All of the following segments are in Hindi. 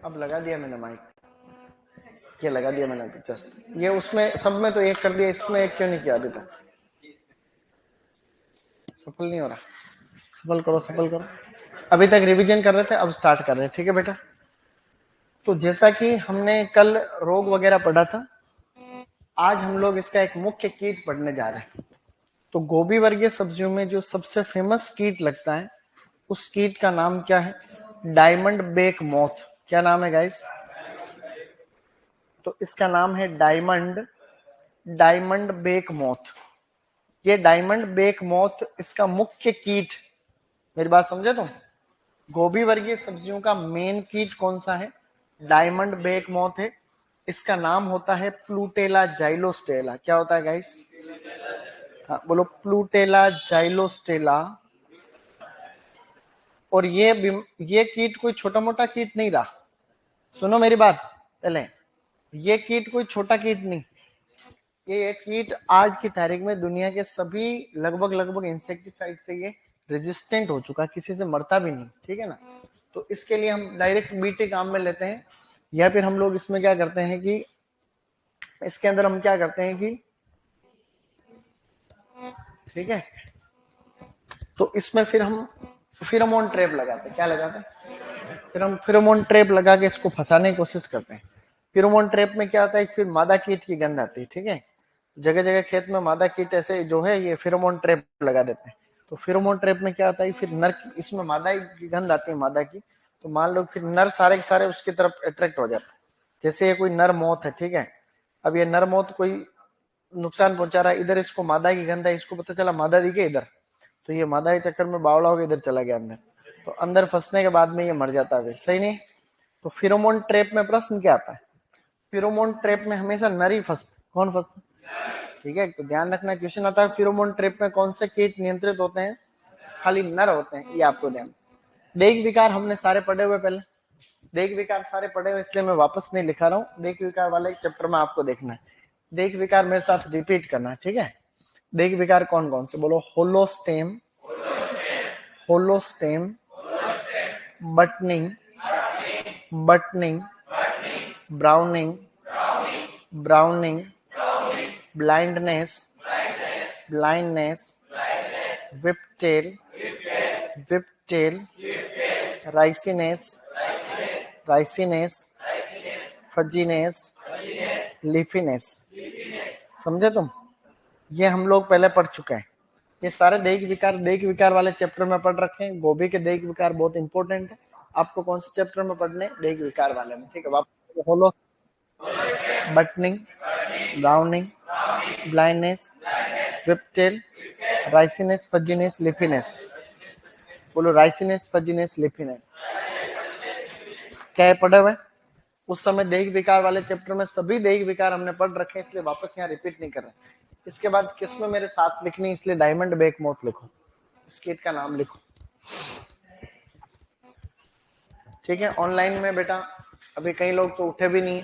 अब लगा दिया मैंने माइक, ये लगा दिया मैंने जस्ट, ये उसमें सब में तो एक कर दिया, इसमें एक क्यों नहीं किया अभी तक? सफल नहीं हो रहा, सफल करो सफल करो। अभी तक रिवीजन कर रहे थे, अब स्टार्ट कर रहे हैं, ठीक है बेटा। तो जैसा कि हमने कल रोग वगैरह पढ़ा था, आज हम लोग इसका एक मुख्य कीट पढ़ने जा रहे हैं। तो गोभी वर्गीय सब्जियों में जो सबसे फेमस कीट लगता है, उस कीट का नाम क्या है? Diamond back moth. क्या नाम है गाइस? तो इसका नाम है डायमंड बेक मॉथ। ये डायमंड बेक मॉथ इसका मुख्य कीट, मेरी बात समझे तुम? गोभी वर्गीय सब्जियों का मेन कीट कौन सा है? डायमंड बेक मॉथ है। इसका नाम होता है प्लूटेला जाइलोस्टेला। क्या होता है गाइस? हाँ बोलो, प्लूटेला जाइलोस्टेला। और ये कीट कोई छोटा मोटा कीट नहीं रहा, सुनो मेरी बात पहले, ये कीट कोई छोटा कीट नहीं, ये कीट आज की तारीख में दुनिया के सभी लगभग इंसेक्टिसाइड से ये रेजिस्टेंट हो चुका, किसी से मरता भी नहीं, ठीक है ना। तो इसके लिए हम डायरेक्ट बीटे काम में लेते हैं, या फिर हम लोग इसमें क्या करते हैं कि इसके अंदर हम क्या करते हैं कि, ठीक है, तो इसमें फिर हम फिरोमोन ट्रैप लगाते हैं। क्या लगाते हैं? फिर हम फिरोमोन ट्रैप लगा के इसको फंसाने की कोशिश करते हैं। फिरोमोन ट्रैप में क्या होता है, फिर मादा कीट की गंध आती है, ठीक है। जगह जगह खेत में मादा कीट ऐसे जो है ये फिरोमोन ट्रैप लगा देते हैं। तो फिरोमोन ट्रैप में क्या होता है, फिर नर इसमें मादा की गंध आती है मादा की, तो मान लो फिर नर सारे के सारे उसकी तरफ अट्रैक्ट हो जाते हैं। जैसे ये कोई नर मौत है, ठीक है, अब ये नर मौत कोई नुकसान पहुंचा रहा है, इधर इसको मादा की गंध है, इसको पता चला मादा दिखे इधर, तो ये मादा के चक्कर में बावला होकर इधर चला गया अंदर, तो अंदर फंसने के बाद में ये मर जाता है, सही नहीं? तो फिरोमोन ट्रैप में प्रश्न क्या आता है? फिरोमोन ट्रैप में हमेशा नर ही फंसता, कौन फंसता? ठीक है, तो ध्यान रखना, क्वेश्चन आता है फिरोमोन ट्रैप में कौन से कीट नियंत्रित होते हैं? खाली नर होते हैं, ये आपको ध्यान। देख विकार हमने सारे पढ़े हुए पहले, देख विकार सारे पढ़े हुए, इसलिए मैं वापस नहीं लिखा रहा हूँ। देख विकार वाले चैप्टर में आपको देखना है, देख विकार मेरे साथ रिपीट करना है, ठीक है। देख विकार कौन कौन से बोलो? Hollow stem, hollow stem, buttoning, buttoning, browning, browning, blindness, blindness, whiptail, whiptail, riciness, riciness, fuzziness, leafiness. समझे तुम? ये हम लोग पहले पढ़ चुके हैं, ये सारे देख विकार वाले चैप्टर में पढ़ रखे हैं। गोभी के देख विकार बहुत इंपॉर्टेंट है, आपको कौन से चैप्टर में पढ़ने? देख विकार वाले में, ठीक है। वापस बोलो, buttoning, browning, blindness, whiptail, राइसिनेस, fuzziness, लिफिनेस। बोलो राइसिनेस, फजीनेस, लिफिनेस। क्या है पढ़े हुए? उस समय देख विकार वाले चैप्टर में सभी देख विकार हमने पढ़ रखे हैं, इसलिए वापस यहाँ रिपीट नहीं कर रहे। इसके बाद किसमें मेरे साथ लिखनी, इसलिए डायमंड बेक मॉथ लिखो, स्केट का नाम लिखो, ठीक है। ऑनलाइन में बेटा अभी कई लोग तो उठे भी नहीं,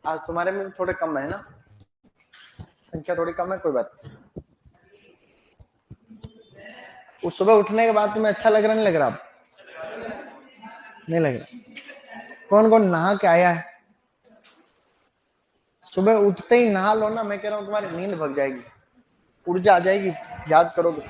आज तुम्हारे में थोड़े कम है ना, संख्या थोड़ी कम है, कोई बात नहीं। उस सुबह उठने के बाद तुम्हें अच्छा लग रहा नहीं लग रहा? नहीं लग रहा? कौन कौन नहा के आया है? सुबह उठते ही नहा लो ना, मैं कह रहा हूँ तुम्हारी नींद भग जाएगी, ऊर्जा आ जाएगी, याद करोगे।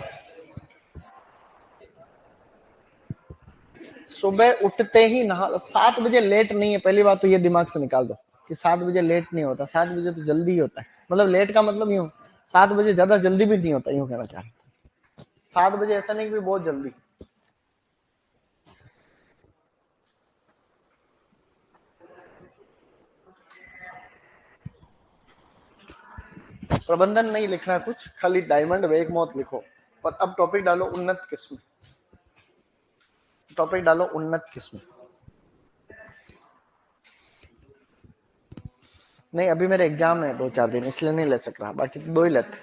सुबह उठते ही नहा लो। 7 बजे लेट नहीं है, पहली बात तो ये दिमाग से निकाल दो कि 7 बजे लेट नहीं होता, 7 बजे तो जल्दी ही होता है। मतलब लेट का मतलब यूं, 7 बजे ज्यादा जल्दी भी नहीं होता, यूं कहना चाह रहा हूं। 7 बजे ऐसा नहीं कि बहुत जल्दी। प्रबंधन नहीं लिखना कुछ, खाली डायमंड वेग मौत लिखो। और अब टॉपिक डालो उन्नत किस्म, टॉपिक डालो उन्नत किस्म। नहीं अभी मेरे एग्जाम है 2-4 दिन, इसलिए नहीं ले सक रहा, बाकी तो 2 ही लेते।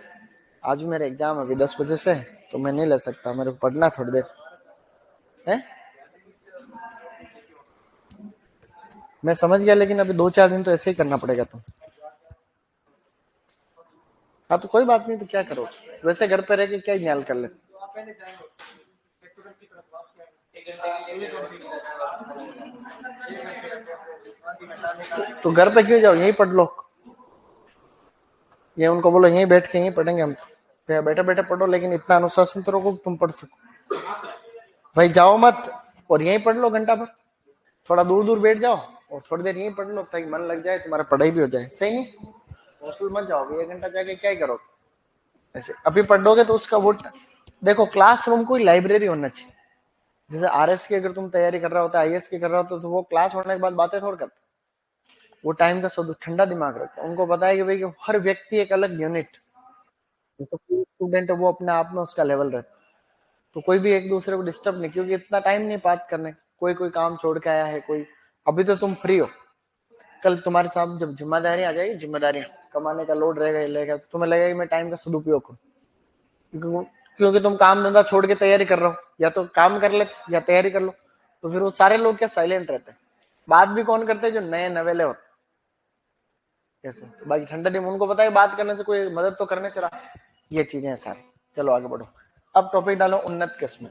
आज भी मेरे एग्जाम है अभी 10 बजे से, तो मैं नहीं ले सकता, मेरे को पढ़ना थोड़ी देर है। मैं समझ गया, लेकिन अभी 2-4 दिन तो ऐसे ही करना पड़ेगा तुम। हाँ तो कोई बात नहीं, तो क्या करो, वैसे घर पे रह के क्या न्याल कर ले। तो घर पे क्यों जाओ, यहीं पढ़ लो। ये उनको बोलो यहीं बैठ के यहीं पढ़ेंगे हम, तो बैठे बैठे पढ़ो, लेकिन इतना अनुशासन तो रखो कि तुम पढ़ सको। भाई जाओ मत और यहीं पढ़ लो घंटा भर, थोड़ा दूर दूर बैठ जाओ और थोड़ी देर यहीं पढ़ लो ताकि मन लग जाए, तुम्हारा पढ़ाई भी हो जाए। सही नहीं? हॉस्टल मत जाओगे, 1 घंटा जाके क्या करोगे? ऐसे अभी पढ़ोगे तो उसका वो, देखो क्लासरूम कोई लाइब्रेरी होना चाहिए। जैसे आरएस की अगर तुम तैयारी कर रहा होता है, आईएएस की कर रहा होता तो वो क्लास होने के बाद बातें थोड़ा करते, वो टाइम का ठंडा दिमाग रखते, उनको पता है कि भाई कि हर व्यक्ति एक अलग यूनिट, जैसे कोई स्टूडेंट है वो अपने आप में उसका लेवल रहता, तो कोई भी एक दूसरे को डिस्टर्ब नहीं, क्योंकि इतना टाइम नहीं बात करने, कोई कोई काम छोड़ के आया है, कोई अभी तो तुम फ्री हो, कल तुम्हारे साथ जब जिम्मेदारी आ जाएगी, जिम्मेदारियां कमाने का लोड रहेगा तो तुम्हें लगेगा कि मैं टाइम का सदुपयोग करूं, क्योंकि तुम काम धंधा छोड़ के तैयारी कर रहे हो, या तो काम कर ले या तैयारी कर लो। तो फिर वो सारे लोग क्या साइलेंट रहते हैं, बात भी कौन करते हैं, जो नए नवेले होते कैसे, बाकी ठंडे दिन उनको पता है बात करने से कोई मदद तो करने से रहा, ये चीजें हैं सारी। चलो आगे बढ़ो, अब टॉपिक डालो उन्नत किस्में,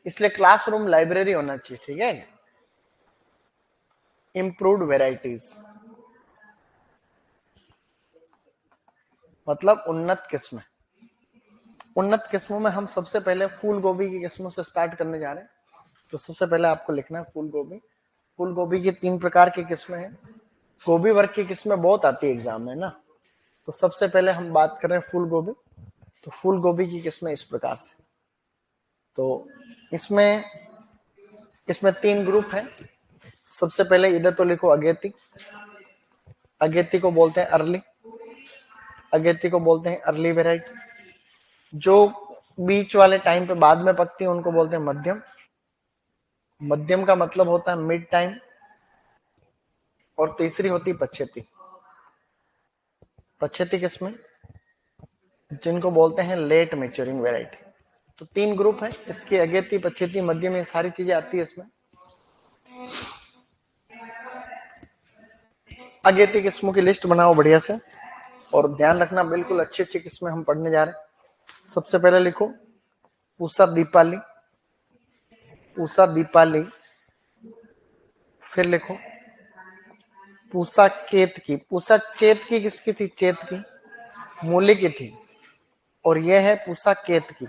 इसलिए क्लासरूम लाइब्रेरी होना चाहिए, ठीक है। इम्प्रूव्ड वेराइटीज मतलब उन्नत किस्में। उन्नत किस्मों में हम सबसे पहले फूल गोभी की किस्मों से स्टार्ट करने जा रहे हैं। तो सबसे पहले आपको लिखना है फूल गोभी। फूल गोभी की 3 प्रकार की किस्में हैं, गोभी वर्ग की किस्में बहुत आती है एग्जाम में ना, तो सबसे पहले हम बात कर रहे हैं फूल गोभी। तो फूल गोभी की किस्में इस प्रकार से, तो इसमें इसमें 3 ग्रुप हैं। सबसे पहले इधर तो लिखो अगेती, अगेती को बोलते हैं अर्ली, अगेती को बोलते हैं अर्ली वेराइटी। जो बीच वाले टाइम पे बाद में पकती है उनको बोलते हैं मध्यम, मध्यम का मतलब होता है मिड टाइम। और तीसरी होती है पछेती, पछेती किस्में जिनको बोलते हैं लेट मेच्योरिंग वेराइटी। तो 3 ग्रुप है इसके, अगेती पछेती मध्यम, में सारी चीजें आती है इसमें। अगेती किस्मों की लिस्ट बनाओ बढ़िया से, और ध्यान रखना बिल्कुल अच्छी अच्छी किस्में हम पढ़ने जा रहे हैं। सबसे पहले लिखो पूसा दीपाली, पूसा दीपाली। फिर लिखो पूसा केतकी, पूसा चेतकी किसकी थी, चेतकी मूली की थी, और यह है पूसा केतकी,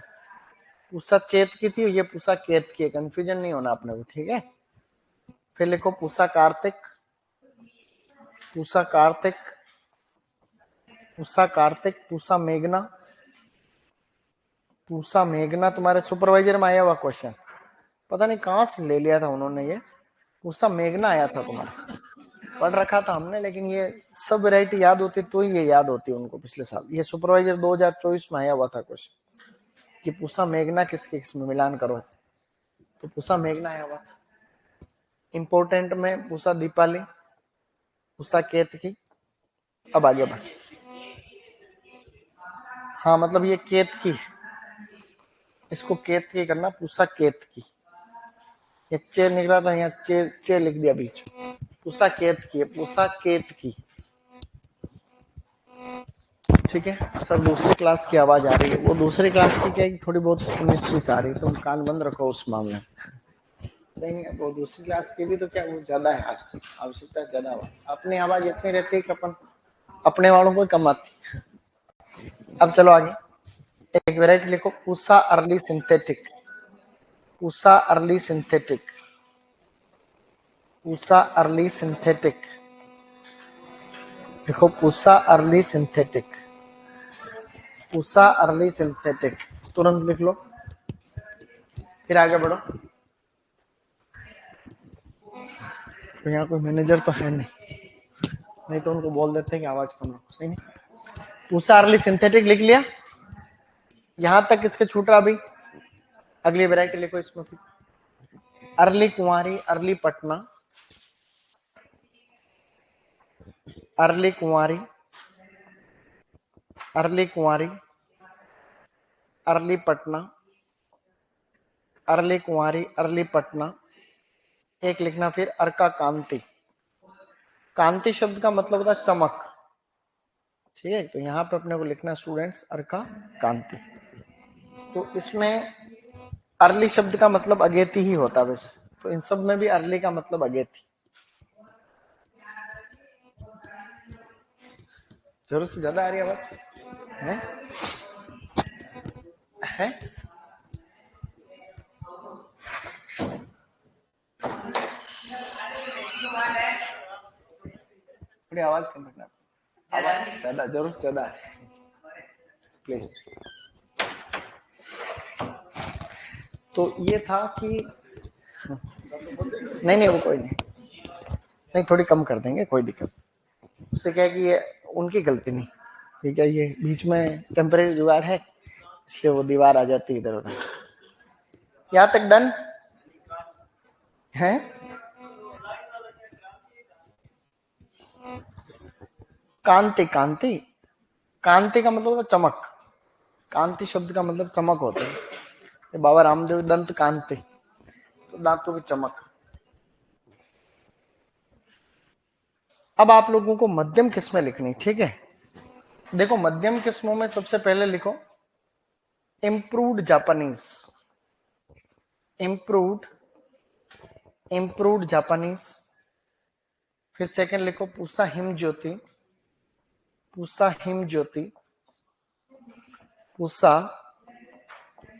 पूसा चेतकी थी, ये पूसा केतकी है, कंफ्यूजन नहीं होना अपने को, ठीक है। फिर लिखो पूसा कार्तिक, पूसा कार्तिक, पूसा कार्तिक, पूसा मेघना, पूसा मेघना तुम्हारे सुपरवाइजर में आया हुआ क्वेश्चन, पता नहीं कहां से ले लिया था उन्होंने, ये पूसा मेघना आया था तुम्हारा, पढ़ रखा था हमने, लेकिन ये सब वैरायटी याद होती तो ही ये याद होती उनको पिछले साल। ये सुपरवाइजर 2024 में आया हुआ था क्वेश्चन कि पूसा मेघना किसके किसमें मिलान करो, तो पूसा मेघना आया हुआ था। इंपोर्टेंट में पूसा दीपाली, पूसा केतकी। अब आगे बढ़, हाँ मतलब ये केतकी, इसको केतकी करना, पूसा केतकी, ये चे निकला था यहाँ, चे चे लिख दिया बीच, पूसा केतकी, पूसा केतकी, ठीक है। सर दूसरी क्लास की आवाज आ रही है, वो दूसरी क्लास की क्या है, थोड़ी बहुत 19-20 आ रही है, तुम कान बंद रखो उस मामले में। नहीं वो दूसरी क्लास की भी तो क्या वो ज्यादा है, आवश्यकता ज्यादा हो, अपनी आवाज इतनी रहती है कि अपन अपने वालों को कम आती। अब चलो आगे, एक वेराइटी लिखो Pusa early synthetic, Pusa early synthetic, Pusa early synthetic, देखो Pusa early synthetic, Pusa early synthetic, तुरंत लिख लो, फिर आगे बढ़ो। तो यहाँ कोई मैनेजर तो है नहीं, नहीं तो उनको बोल देते हैं कि आवाज कम रखो, सही नहीं। पूसा अर्ली सिंथेटिक लिख लिया, यहां तक किसके छूट रहा अभी, अगली वैरायटी लिखो इसमें, अर्ली कुंवारी, अर्ली पटना, अर्ली कुंवारी, अर्ली कुंवारी, अर्ली पटना, अर्ली कुंवारी, अर्ली पटना। एक लिखना फिर अर्का कांति, कांति शब्द का मतलब होता है चमक, ठीक है। तो यहाँ पे अपने को लिखना स्टूडेंट्स अर्का कांति। तो इसमें अर्ली शब्द का मतलब अगेती ही होता है वैसे, तो इन सब में भी अर्ली का मतलब अगेती। जरूरत से ज्यादा आ रही है आवाज है? है? थोड़ी आवाज कम रखना, आवाज ज्यादा, जरूरत से ज्यादा है प्लीज। तो ये था कि नहीं नहीं वो कोई नहीं, नहीं थोड़ी कम कर देंगे, कोई दिक्कत। उससे क्या है कि ये उनकी गलती नहीं, ठीक है, ये बीच में टेम्परेरी जुगाड़ है, इसलिए वो दीवार आ जाती है इधर उधर। यहाँ तक डन है? कांति, कांति, कांति का मतलब होता चमक। कांति शब्द का मतलब चमक होता है। बाबा रामदेव दंत कांति, तो दांतों की चमक। अब आप लोगों को मध्यम किस्में लिखनी, ठीक है। देखो मध्यम किस्मों में सबसे पहले लिखो improved Japanese, improved, improved Japanese. फिर सेकंड लिखो पूसा हिम ज्योति, पूसा हिम ज्योति, पूसा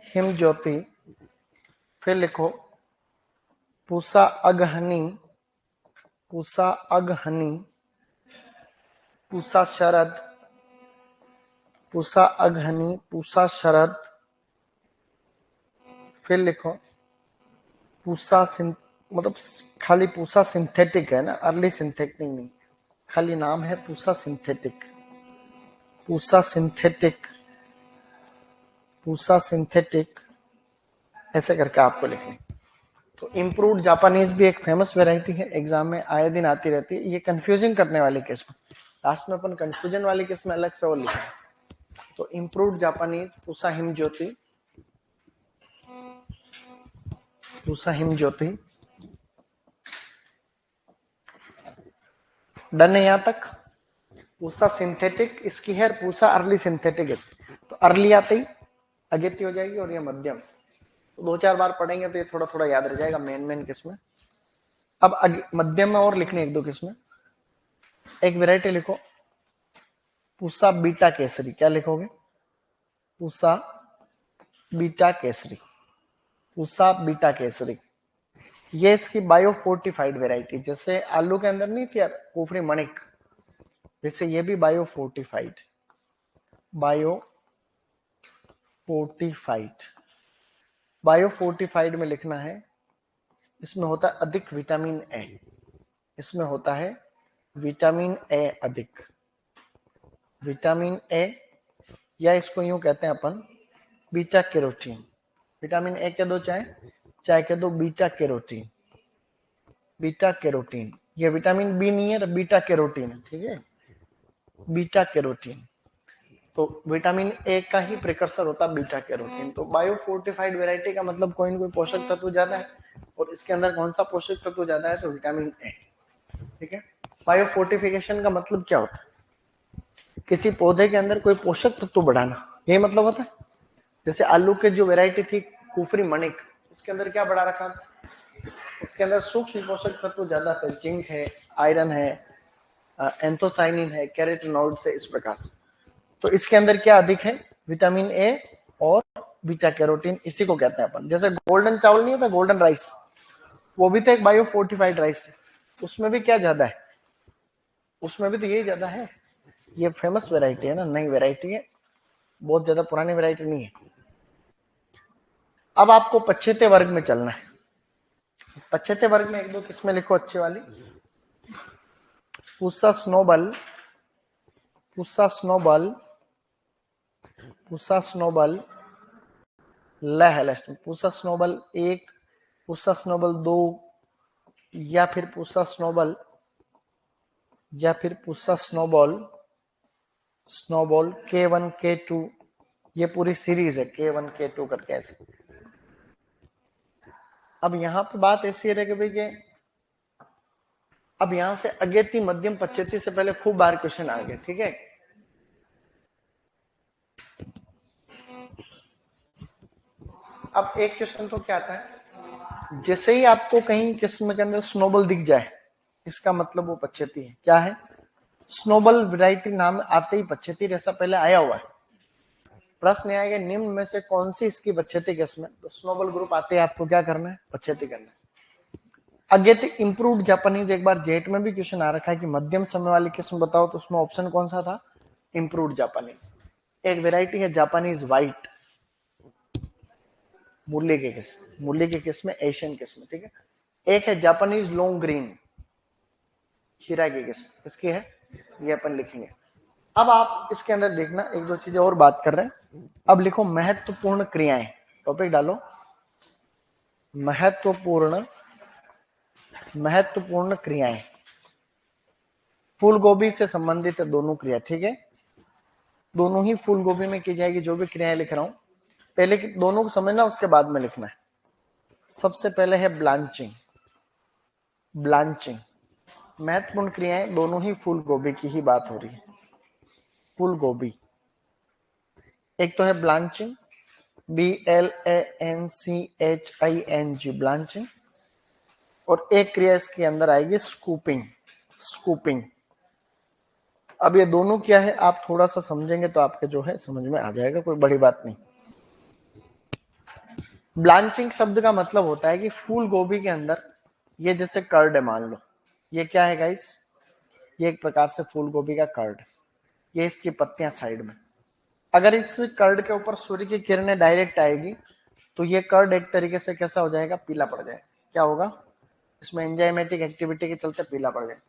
हिम ज्योति। फिर लिखो पूसा अगहनी, पूसा अगहनी, पूसा शरद, पूसा अगहनी, पूसा शरद। फिर लिखो पूसा मतलब खाली पूसा सिंथेटिक है ना, अर्ली सिंथेटिक नहीं, खाली नाम है Pusa synthetic, Pusa synthetic, Pusa synthetic, ऐसे करके आपको लिखनी। तो इम्प्रूव्ड जापानीज भी एक फेमस वैरायटी है, एग्जाम में आए दिन आती रहती है। ये कंफ्यूजिंग करने वाली किस्म, लास्ट में अपन कंफ्यूजन वाली किस्म अलग से और लिखें। तो इम्प्रूव्ड जापानीज, पूसा हिम ज्योति, पूसा हिम ज्योति। डन है यहां तक? पूसा सिंथेटिक इसकी है, पूसा अर्ली सिंथेटिक इसकी। तो अर्ली आते ही अगेती हो जाएगी, और ये मध्यम। तो दो चार बार पढ़ेंगे तो ये थोड़ा थोड़ा याद रह जाएगा मेन मेन किस्में। अब मध्यम में और लिखने एक दो किस्में। एक वैरायटी लिखो पूसा बीटा केसरी। क्या लिखोगे? Pusa beta Kesari, Pusa beta Kesari. ये इसकी बायो फोर्टिफाइड वेराइटी, जैसे आलू के अंदर नहीं थी यार कुफरी मणिक, जैसे ये भी bio fortified, bio fortified. Bio fortified में लिखना है, इसमें होता है अधिक विटामिन ए, इसमें होता है विटामिन ए अधिक, विटामिन ए, या इसको यूं कहते हैं अपन बीटा कैरोटीन। विटामिन ए के दो चाहे, चाहे के दो बीटा कैरोटीन, बीटा कैरोटीन। ये विटामिन बी नहीं है, बीटा कैरोटीन है, ठीक है, बीटा कैरोटीन। तो विटामिन ए का ही प्रिकर्सर होता है बीटा कैरोटीन। तो बायो फोर्टिफाइड वैरायटी का मतलब कोई ना कोई पोषक तत्व ज्यादा है, और इसके अंदर कौन सा पोषक तत्व ज्यादा है? तो विटामिन ए, ठीक है। बायो फोर्टिफिकेशन का मतलब क्या होता है? किसी पौधे के अंदर कोई पोषक तत्व बढ़ाना, यही मतलब होता है। जैसे आलू के जो वैरायटी थी कुफरी मणिक, उसके अंदर क्या बढ़ा रखा था? उसके अंदर सूक्ष्म पोषक तत्व ज्यादा थे, जिंक है, आयरन है, एंथोसाइनिन है, कैरोटीनॉइड्स है, इस प्रकार से। तो इसके अंदर क्या अधिक है? विटामिन ए और बीटा कैरोटीन, इसी को कहते हैं अपन। जैसे गोल्डन चावल नहीं होता, गोल्डन राइस, वो भी तो एक बायो फोर्टिफाइड राइस है, उसमें भी क्या ज्यादा है? उसमें भी तो यही ज्यादा है। ये फेमस वैरायटी है ना, नई वैरायटी है, बहुत ज्यादा पुरानी वैरायटी नहीं है। अब आपको पछेते वर्ग में चलना है। पछेते वर्ग में एक दो किस्में लिखो अच्छी वाली। Pusa snowball, Pusa snowball, Pusa snowball, लहलस्ट, पूसा स्नोबल एक, पूसा स्नोबल दो, या फिर पूसा स्नोबल, या फिर Pusa snowball, snowball K1 K2, ये पूरी सीरीज है K1 K2 करके ऐसे। अब यहां पे बात ऐसी है कि भाई अब यहां से अगेती मध्यम पश्चेती से पहले खूब बार क्वेश्चन आ गए, ठीक है। अब एक क्वेश्चन तो क्या आता है, जैसे ही आपको कहीं किस्म के अंदर स्नोबॉल दिख जाए, इसका मतलब वो पच्छेती है। क्या है? स्नोबॉल वैरायटी नाम आते ही पच्छेती ऐसा पहले आया हुआ है। प्रश्न आएगा निम्न में से कौन सी इसकी पच्छेती किस्म है, तो स्नोबॉल ग्रुप आते ही आपको क्या करना है? पच्छेती करना है। अगेती इंप्रूव्ड जापानीज, एक बार जेट में भी क्वेश्चन आ रखा है कि मध्यम समय वाली किस्म बताओ, तो उसमें ऑप्शन कौन सा था? Improved Japanese. एक वैरायटी है जापानीज व्हाइट, मूल्य के किस्म, मूल्य के किस्म एशियन किस्म, ठीक है। एक है जापानीज लॉन्ग ग्रीन, हीरा की किस्म, किसकी है? ये अपन लिखेंगे। अब आप इसके अंदर देखना एक दो चीजें और बात कर रहे हैं। अब लिखो महत्वपूर्ण क्रियाएं, टॉपिक डालो महत्वपूर्ण, महत्वपूर्ण क्रियाएं। फूल गोभी से संबंधित है दोनों क्रिया, ठीक है। दोनों ही फूल गोभी में की जाएगी जो भी क्रियाएं लिख रहा हूं, पहले की दोनों को समझना, उसके बाद में लिखना है। सबसे पहले है ब्लांचिंग। ब्लांचिंग महत्वपूर्ण क्रियाएं, दोनों ही फूल गोभी की ही बात हो रही है। फूल गोभी, एक तो है ब्लांचिंग, BLANCHING, ब्लांचिंग, और एक क्रिया इसके अंदर आएगी स्कूपिंग। स्कूपिंग, अब ये दोनों क्या है आप थोड़ा सा समझेंगे तो आपके जो है समझ में आ जाएगा, कोई बड़ी बात नहीं। ब्लांचिंग शब्द का मतलब होता है कि फूल गोभी के अंदर ये जैसे कर्ड है, मान लो ये क्या है गाइस, ये एक प्रकार से फूल गोभी का कर्ड, ये इसकी पत्तियां साइड में। अगर इस कर्ड के ऊपर सूर्य की किरणें डायरेक्ट आएगी तो ये कर्ड एक तरीके से कैसा हो जाएगा? पीला पड़ जाएगा। क्या होगा? इसमें एंजाइमेटिक एक्टिविटी के चलते पीला पड़ जाएगा।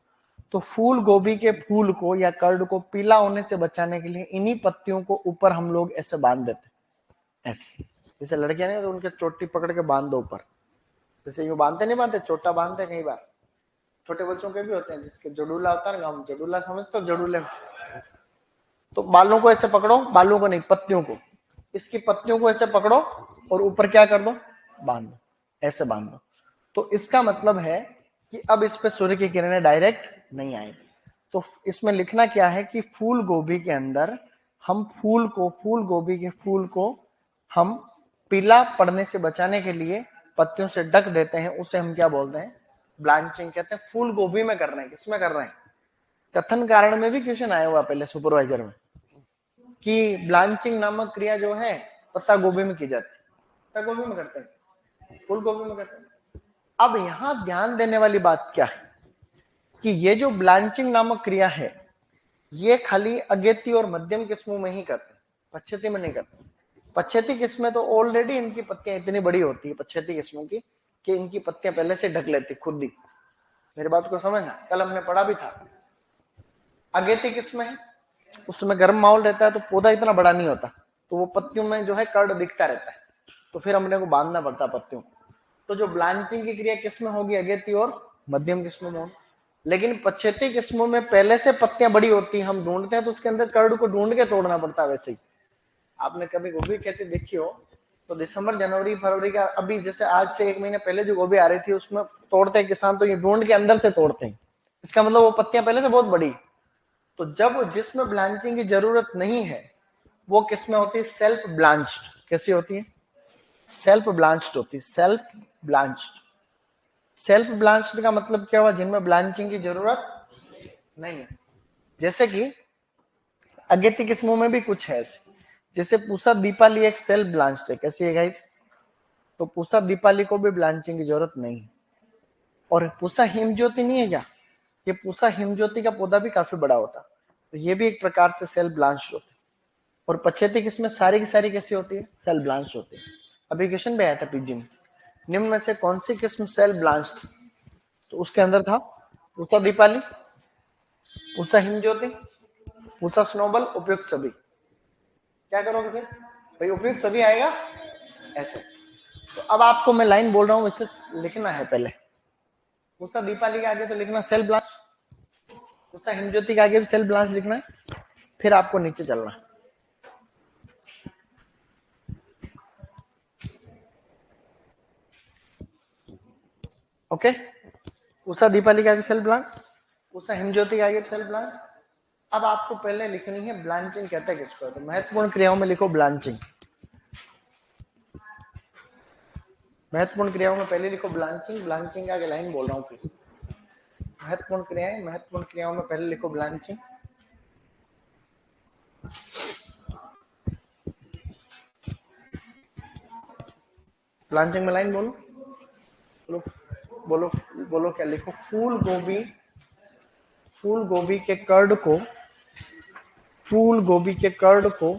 तो फूल गोभी के फूल को या कर्ड को पीला होने से बचाने के लिए इन्हीं पत्तियों को ऊपर हम लोग ऐसे बांध देते, ऐसे जैसे लड़कियां नहीं तो उनके चोटी पकड़ के बांध दो ऊपर, जैसे यूं बांधते नहीं बांधते, चोटा बांधते कई बार, छोटे बच्चों के भी होते हैं जिसके जडूला होता है ना, हम जडूला समझते हो, जडूले। तो बालों को ऐसे पकड़ो, बालों को नहीं, पत्तियों को, इसकी पत्तियों को ऐसे पकड़ो और ऊपर क्या कर दो? बांध दो, ऐसे बांध दो। तो इसका मतलब है कि अब इस पे सूर्य की किरणें डायरेक्ट नहीं आएगी। तो इसमें लिखना क्या है कि फूल गोभी के अंदर हम फूल को, फूल गोभी के फूल को हम पीला पड़ने से बचाने के लिए पत्तियों से ढक देते हैं, उसे हम क्या बोलते हैं? ब्लांचिंग कहते हैं। फूल गोभी में कर रहे हैं, किसमें कर रहे हैं? कथन कारण में भी क्वेश्चन आया हुआ पहले सुपरवाइजर में कि ब्लांचिंग नामक क्रिया जो है पत्ता गोभी में की जाती है। पत्ता गोभी में करते हैं, फूल गोभी में करते हैं। अब यहां ध्यान देने वाली बात क्या है कि ये जो ब्लांचिंग नामक क्रिया है ये खाली अगेती और मध्यम किस्मों में ही करते हैं, पच्छेती में नहीं करते। पच्छेती किस्में तो ऑलरेडी इनकी पत्तियां इतनी बड़ी होती है पच्छेती किस्मों की कि इनकी पत्तियां पहले से ढक लेती खुद ही। मेरी बात को समझना, कल हमने पढ़ा भी था। अगेती किस्में है, उसमें गर्म माहौल रहता है तो पौधा इतना बड़ा नहीं होता, तो वो पत्तियों में जो है कर्ड दिखता रहता है, तो फिर हमने को बांधना पड़ता पत्तियों। तो जो ब्लांचिंग की क्रिया किस्में होगी अगेती और मध्यम किस्मों में होगी। लेकिन पच्छेती किस्मों में पहले से पत्तियां बड़ी होती हैं, हम ढूंढते हैं तो उसके अंदर कर्ड को ढूंढ के तोड़ना पड़ता है। वैसे ही आपने कभी गोभी खेती देखी हो तो दिसंबर जनवरी फरवरी का, अभी जैसे आज से एक महीने पहले जो गोभी आ रही थी उसमें तोड़ते हैं किसान, तो ये ढूंढ के अंदर से तोड़ते हैं, इसका मतलब वो पत्तियां पहले से बहुत बड़ी। तो जब जिसमें ब्लांचिंग की जरूरत नहीं है वो किसमें होती है? Self blanched. कैसी होती है? सेल्फ ब्लांच्ड होती है। सेल्फ ब्लांच्ड, सेल्फ ब्लांच्ड का मतलब क्या हुआ? जिनमें ब्लांचिंग की जरूरत नहीं है। जैसे कि अगेती किस्मों में भी कुछ है ऐसे, जैसे पूसा दीपाली एक सेल्फ ब्लांच्ड है। कैसी है गाइस? तो पूसा दीपाली को भी ब्लांचिंग की जरूरत नहीं है। और पूसा हिमज्योति नहीं है क्या? ये पूसा हिमज्योति का पौधा भी काफी बड़ा होता, तो ये भी एक प्रकार से सेल्फ ब्लांच्ड होते। और पच्छेती किस्में सारी की सारी कैसी होती है? सेल्फ ब्लांच्ड होती है। अभी क्वेश्चन भी आया था पीजी में, निम्न में से कौन सी किस्म सेल्फ ब्लांच्ड? तो उसके अंदर था पूसा दीपाली, पूसा हिमज्योति, पूसा स्नोबल, उपयुक्त सभी। क्या करोगे फिर भाई? उपयुक्त सभी आएगा ऐसे। तो अब आपको मैं लाइन बोल रहा हूं, इसे लिखना है पहले। पूसा दीपाली के आगे तो लिखना सेल्फ ब्लांच, पूसा हिमज्योति के आगे भी सेल्फ ब्लांच लिखना है, फिर आपको नीचे चलना है। ओके, पूसा दीपाली के आगे सेल्फ ब्लांच, पूसा हिमज्योति के आगे सेल्फ ब्लांच। अब आपको पहले लिखनी है ब्लांचिंग कहते हैं किसको? तो महत्वपूर्ण क्रियाओं में लिखो ब्लांचिंग। महत्वपूर्ण क्रियाओं में पहले लिखो ब्लांचिंग, ब्लांचिंग आगे लाइन बोल रहा हूँ फिर। महत्वपूर्ण क्रियाएं, महत्वपूर्ण क्रियाओं में पहले लिखो ब्लांचिंग। ब्लांचिंग में लाइन बोलो, बोलो बोलो बोलो, क्या लिखो? फूल गोभी, फूल गोभी के कर्ड को, फूल गोभी के कर्ड को,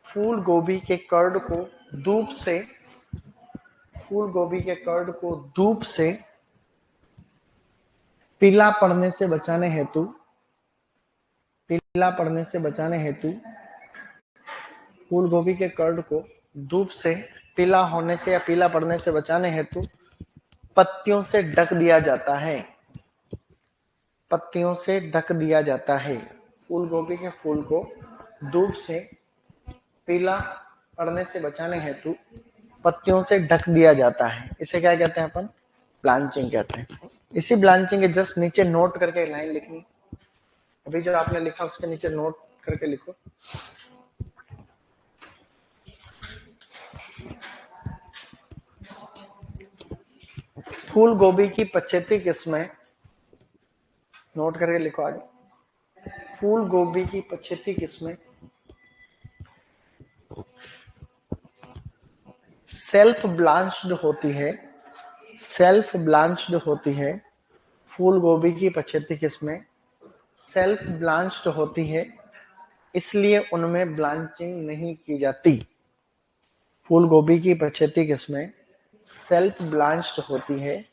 फूल गोभी के कर्ड को धूप से, फूल गोभी के कर्ड को धूप से पीला पड़ने से बचाने हेतु, पीला पड़ने से बचाने हेतु फूल गोभी के कर्ड को धूप से पीला होने से या पीला पड़ने से बचाने हेतु पत्तियों से ढक दिया जाता है, पत्तियों से ढक दिया जाता है। फूल गोभी के फूल को धूप से पीला पड़ने से बचाने हेतु पत्तियों से ढक दिया जाता है। इसे क्या कहते हैं अपन? ब्लांचिंग कहते हैं। इसी ब्लांचिंग के जस्ट नीचे नोट करके लाइन लिखनी, अभी जो आपने लिखा उसके नीचे नोट करके लिखो। फूल गोभी की 75 किस्में, नोट करके लिखो आगे। फूल गोभी की 75 किस्में सेल्फ ब्लांच्ड होती है, सेल्फ ब्लांच्ड होती है। फूल गोभी की 75 किस्में सेल्फ ब्लांच्ड होती है, इसलिए उनमें ब्लांचिंग नहीं की जाती। फूल गोभी की 75 किस्में सेल्फ ब्लांच्ड होती है,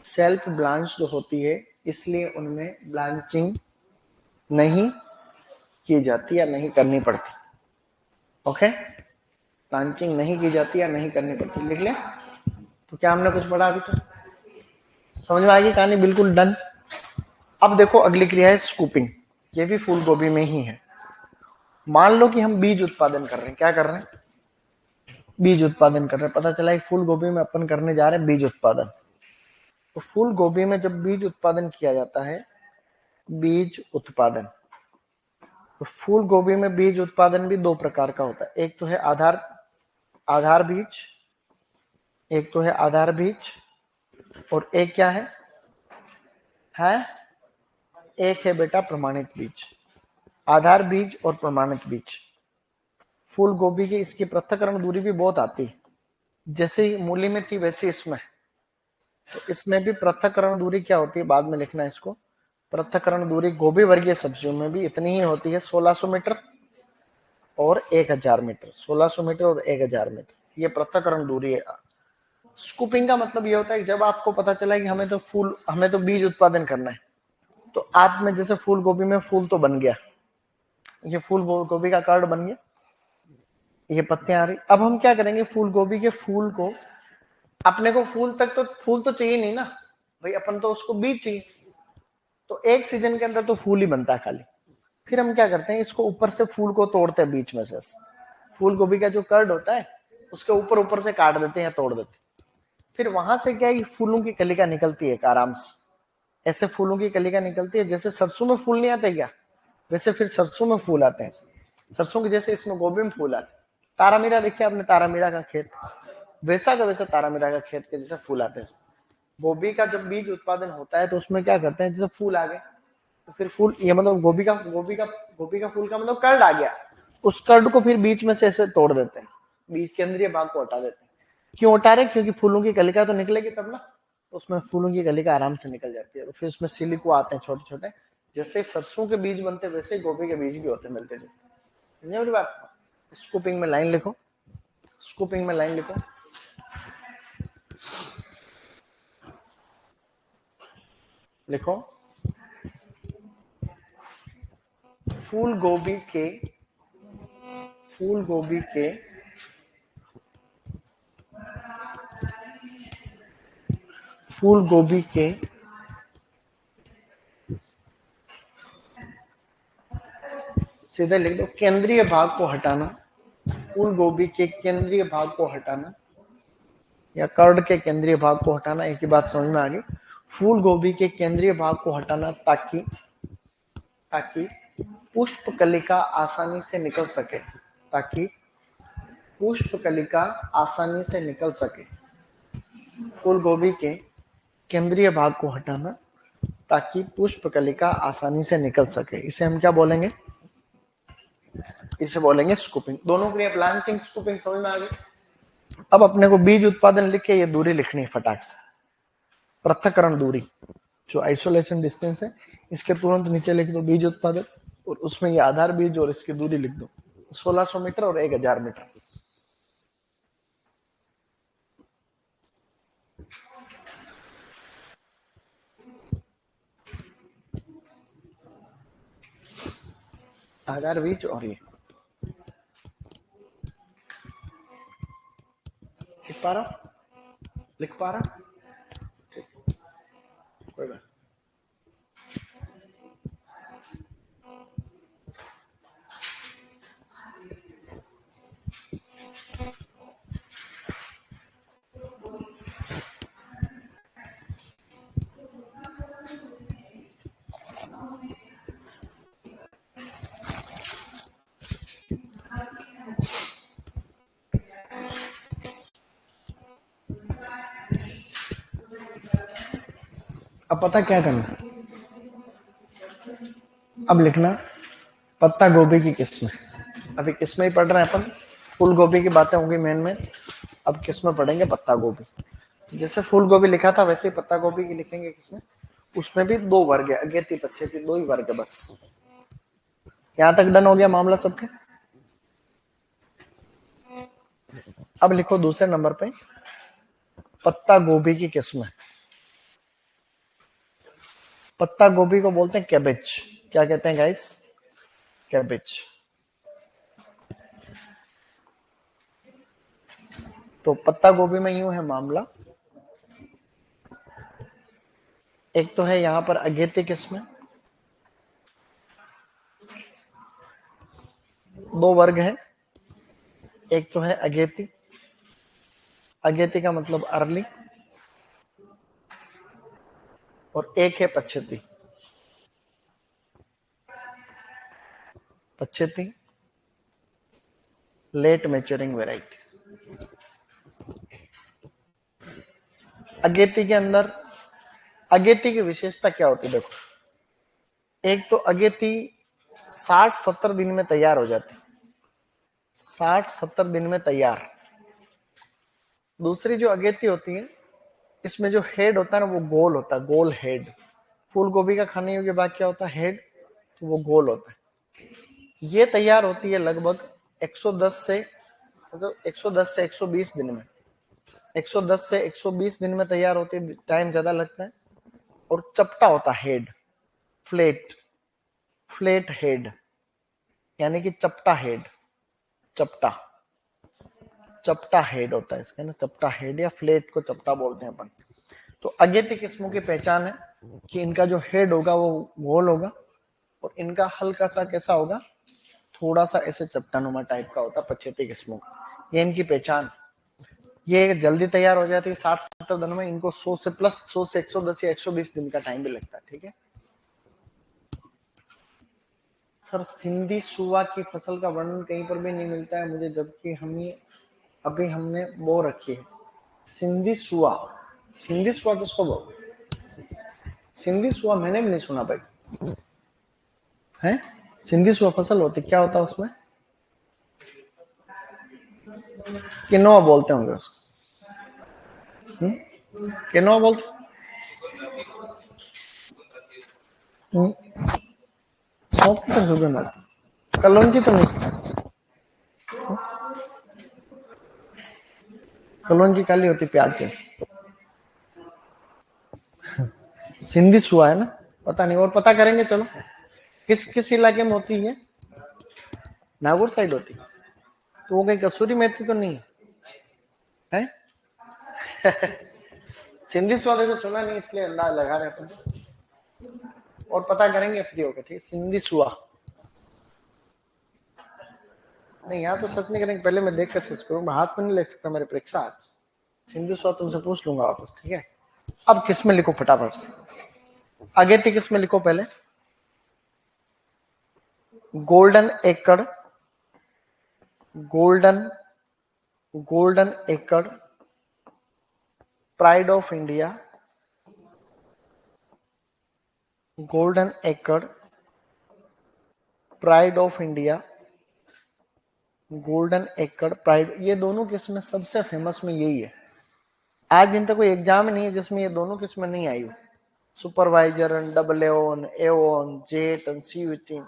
सेल्फ ब्लांच्ड होती है, इसलिए उनमें ब्लांचिंग नहीं की जाती या नहीं करनी पड़ती। ओके, ब्लांचिंग नहीं की जाती या नहीं करनी पड़ती, लिख ले। तो क्या हमने कुछ पढ़ा अभी तक? समझ में आ गई कहानी? बिल्कुल डन। अब देखो अगली क्रिया है स्कूपिंग, ये भी फूल गोभी में ही है। मान लो कि हम बीज उत्पादन कर रहे हैं, क्या कर रहे हैं? बीज उत्पादन कर रहे हैं। पता चला फूल गोभी में अपन करने जा रहे हैं बीज उत्पादन। तो फूल गोभी में जब बीज उत्पादन किया जाता है, बीज उत्पादन, तो फूल गोभी में बीज उत्पादन भी दो प्रकार का होता है। एक तो है आधार, आधार बीज, एक तो है आधार बीज, और एक क्या है एक है बेटा प्रमाणित बीज। आधार बीज और प्रमाणित बीज। फूल गोभी की इसकी पृथक्करण दूरी भी बहुत आती है, जैसे मूली में थी वैसे इसमें। तो इसमें भी पृथक्करण दूरी क्या होती है, बाद में लिखना है इसको। पृथक्करण दूरी गोभी वर्गीय सब्जियों में भी इतनी ही होती है, 1600 मीटर और 1000 मीटर। 1600 मीटर और 1000 मीटर, ये पृथक्करण दूरी है। स्कूपिंग का मतलब ये होता है कि जब आपको पता चला कि हमें तो बीज उत्पादन करना है, तो आप में जैसे फूल गोभी में फूल तो बन गया, ये फूल गोभी का कार्ड बन गया, ये पत्तियां आ रही। अब हम क्या करेंगे, फूल गोभी के फूल को, अपने को फूल तो चाहिए नहीं ना भाई, अपन तो उसको बीज चाहिए। तो एक सीजन के अंदर तो फूल ही बनता है खाली। फिर हम क्या करते हैं, इसको ऊपर से फूल को तोड़ते हैं बीच में से। फूल गोभी का जो कर्ड होता है उसके ऊपर ऊपर से काट देते हैं या तोड़ देते हैं। फिर वहां से क्या है, फूलों की कलिका निकलती है आराम से, ऐसे फूलों की कलिका निकलती है। जैसे सरसों में फूल नहीं आते क्या, वैसे फिर सरसों में फूल आते हैं। सरसों के जैसे इसमें गोभी में फूल आते हैं। तारामीरा देखिए आपने, तारामीरा का खेत, वैसा का वैसा तारामीरा का खेत के जैसे फूल आते हैं। गोभी का जब बीज उत्पादन होता है तो उसमें क्या करते हैं, जैसे फूल आ गए तो फिर फूल, ये मतलब गोभी का फूल का मतलब कर्ड आ गया, उस कर्ड को फिर बीच में से ऐसे तोड़ देते हैं, बीज केंद्रीय भाग को हटा देते हैं। क्यों हटा रहे? क्योंकि फूलों की कलिका तो निकलेगी तब ना, तो उसमें फूलों की कलिका आराम से निकल जाती है। तो फिर उसमें सिलिको आते हैं छोटे छोटे, जैसे सरसों के बीज बनते हैं वैसे गोभी के बीज भी होते हैं, मिलते जुलते। समझे मेरी बात? स्कूपिंग में लाइन लिखो, स्कूपिंग में लाइन लिखो। लिखो, फूल गोभी के, फूल गोभी के फूल गोभी के सीधे लिख दो, केंद्रीय भाग को हटाना। फूल गोभी के केंद्रीय भाग को हटाना या कर्ड के केंद्रीय भाग को हटाना, एक ही बात समझ में आ गई। फूल गोभी के केंद्रीय भाग को हटाना ताकि ताकि पुष्प कलिका आसानी से निकल सके, ताकि पुष्प कलिका आसानी से निकल सके। फूल गोभी के केंद्रीय भाग को हटाना ताकि पुष्प कलिका आसानी से निकल सके, इसे हम क्या बोलेंगे? इसे बोलेंगे स्कूपिंग। दोनों क्रिया ब्लांचिंग स्कूपिंग समझ में आ गई। अब अपने को बीज उत्पादन लिख के ये दूरी लिखनी है फटाक से। पृथक्करण दूरी जो आइसोलेशन डिस्टेंस है, इसके तुरंत नीचे लिख दो बीज उत्पादन, और उसमें ये आधार बीज और इसकी दूरी लिख दो 1600 मीटर और 1000 मीटर। आधार बीज और ये लिख पा रहा कोई बात। अब पता क्या करना, अब लिखना पत्ता गोभी की किस्में। अभी किस्में ही पढ़ रहे हैं अपन, फूल गोभी की बातें होंगी मेन में। अब किस्में पढ़ेंगे पत्ता गोभी। जैसे फूल गोभी लिखा था वैसे ही पत्ता गोभी की लिखेंगे किस्में। उसमें भी 2 वर्ग है, अगेती पक्षेती 2 ही वर्ग है बस। यहां तक डन हो गया मामला सबके। अब लिखो दूसरे नंबर पे पत्ता गोभी की किस्में। पत्ता गोभी को बोलते हैं कैबेज। क्या कहते हैं गाइस? कैबेज। तो पत्ता गोभी में यूं है मामला, एक तो है यहां पर अगेती किस्में, 2 वर्ग है। एक तो है अगेती, अगेती का मतलब अर्ली, और एक है पच्छेती। पच्छेती लेट मैच्योरिंग वेराइटीज। अगेती के अंदर अगेती की विशेषता क्या होती है? देखो, एक तो अगेती 60-70 दिन में तैयार हो जाती, 60-70 दिन में तैयार। दूसरी जो अगेती होती है, इसमें जो हेड होता है ना वो गोल होता है, गोल हेड। फूल गोभी का खाने योग्य भाग क्या होता है? हेड। तो वो गोल होता है। ये तैयार होती है लगभग 110 से, मतलब 110 से 120 दिन में। 110 से 120 दिन में तैयार होती है, टाइम ज्यादा लगता है। और चपटा होता है हेड, फ्लेट, फ्लेट हेड, यानी कि चपटा हेड। चपटा, चपटा हेड होता है इसका ना, चपटा हेड या फ्लेट को चपटा बोलते हैं अपन। तो अगेती किस्मों की पहचान है कि इनका जो हेड होगा वो गोल होगा, और इनका हल्का सा कैसा होगा, थोड़ा सा ऐसे चपटानुमा टाइप का होता है पछेती किस्मों का। ये इनकी पहचान। ये जल्दी तैयार हो जाती है 60-70 दिन में। इनको 100 से प्लस 100 से 110 या 120 दिन का टाइम भी लगता है। ठीक है सर, सिंधी सुवा की फसल का वर्णन कहीं पर भी नहीं मिलता है मुझे, जबकि अभी हमने बो रखी है सिंधी सुआ। सिंधी सुआ किसको बोलते? सिंधी सुआ मैंने भी नहीं सुना भाई। है सिंधी सुआ फसल होती, क्या होता है उसमें? किनोआ बोलते होंगे उसको। किनोआ बोलते। 100 में कलौंजी तो नहीं, कलौंजी काली होती प्याज जैसी। सिंधी सुआ है ना, पता नहीं, और पता करेंगे चलो। किस किस इलाके में होती है? नागौर साइड होती। तो वो कहीं कसूरी मेथी तो नहीं है? सिंधी सुआ देखो सुना नहीं, इसलिए अंदाज लगा रहे अपन, और पता करेंगे फ्री होकर। ठीक, सिंधी सुआ नहीं, यहाँ तो सर्च नहीं करेंगे, पहले मैं देख कर सर्च करूंगा, हाथ में नहीं ले सकता, मेरे परीक्षा आज। सिंधु सौ तुमसे पूछ लूंगा वापस। ठीक है, अब किस में लिखो फटाफट से, अगेती किस में लिखो पहले। गोल्डन एकड़, golden golden acre, pride of India, golden acre, pride of India, golden acre, pride, ये दोनों किस्में सबसे फेमस में यही है। आज दिन तक कोई एग्जाम नहीं है जिसमें ये दोनों किस्में नहीं आई हो। सुपरवाइजर, डबल एओन, एओन, जेट, सीयूटी,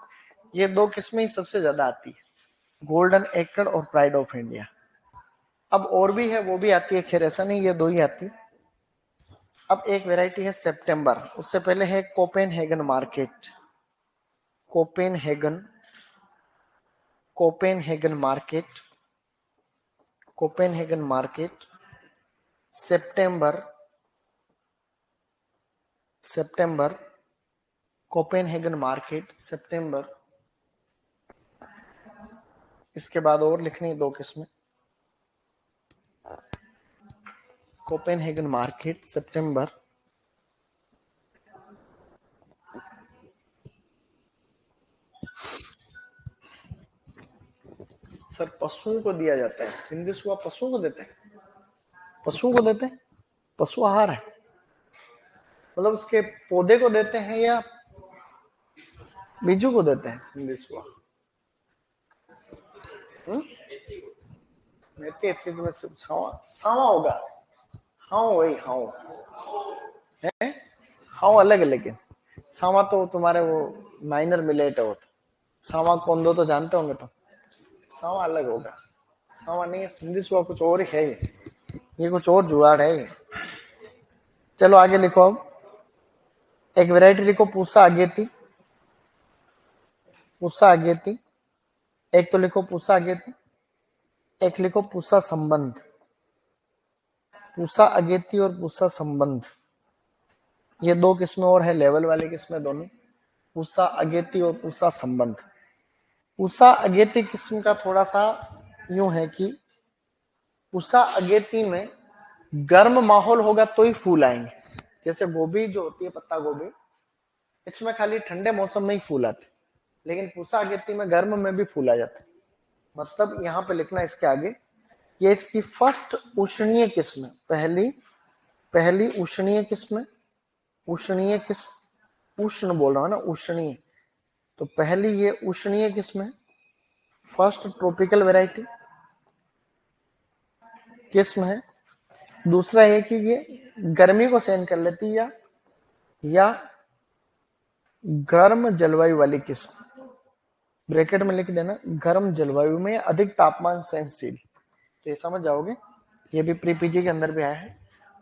ये दो किस्में ही सबसे ज्यादा आती है, गोल्डन एकड़ और प्राइड ऑफ इंडिया। अब और भी है, वो भी आती है, खैर ऐसा नहीं ये दो ही आती। अब एक वैरायटी है सितंबर, उससे पहले है Copenhagen market, Copenhagen, Copenhagen market, Copenhagen market, सितंबर, सितंबर, कोपेनहेगन मार्केट, सितंबर। इसके बाद और लिखनी है दो किस्में, कोपेनहेगन मार्केट, सितंबर। सर पशुओं को दिया जाता है, सिंधी सुआ पशुओं को देते हैं, पशुओं को देते हैं, पशु आहार है, मतलब उसके पौधे को देते हैं या बीजू को देते हैं सिंधी सुआ? मेथी इतनी तो मैं सावा सावा होगा, हाँ वही हाँ है, हाँ अलग है, लेकिन सावा तो तुम्हारे वो माइनर मिलेट है, वो तो सावा कोंदो तो जानते होंगे, तो सावा अलग होगा, सावा नहीं है, सिंधी सुआ कुछ और ही है, ये कुछ और जुगाड़ है ये। चलो आगे लिखो, अब एक वैरायटी लिखो पूसा अगेती, पूसा अगेती, एक तो लिखो पूसा अगेती, एक लिखो पूसा संबंध, पूसा अगेती और पूसा संबंध, ये दो किस्में और है, लेवल वाली किस्में दोनों, पूसा अगेती और पूसा संबंध। पूसा अगेती किस्म का थोड़ा सा यूं है कि पूसा अगेती में गर्म माहौल होगा तो ही फूल आएंगे, जैसे गोभी जो होती है पत्ता गोभी, इसमें खाली ठंडे मौसम में ही फूल आते, लेकिन पूसा अगेती में गर्म में भी फूल आ जाते। मतलब यहाँ पे लिखना इसके आगे, ये इसकी फर्स्ट उष्णीय किस्म, पहली पहली उष्णीय किस्म, उष्णीय किस्म, उष्ण बोल रहा हूं ना, उष्णीय, तो पहली ये उष्णीय किस्म है, फर्स्ट ट्रॉपिकल वैरायटी किस्म है। दूसरा है कि ये गर्मी को सहन कर लेती है, या गर्म जलवायु वाली किस्म, ब्रैकेट में लिख देना, गर्म जलवायु में अधिक तापमान सहनशील, तो ये समझ जाओगे, ये भी प्री पीजी के अंदर भी आया है।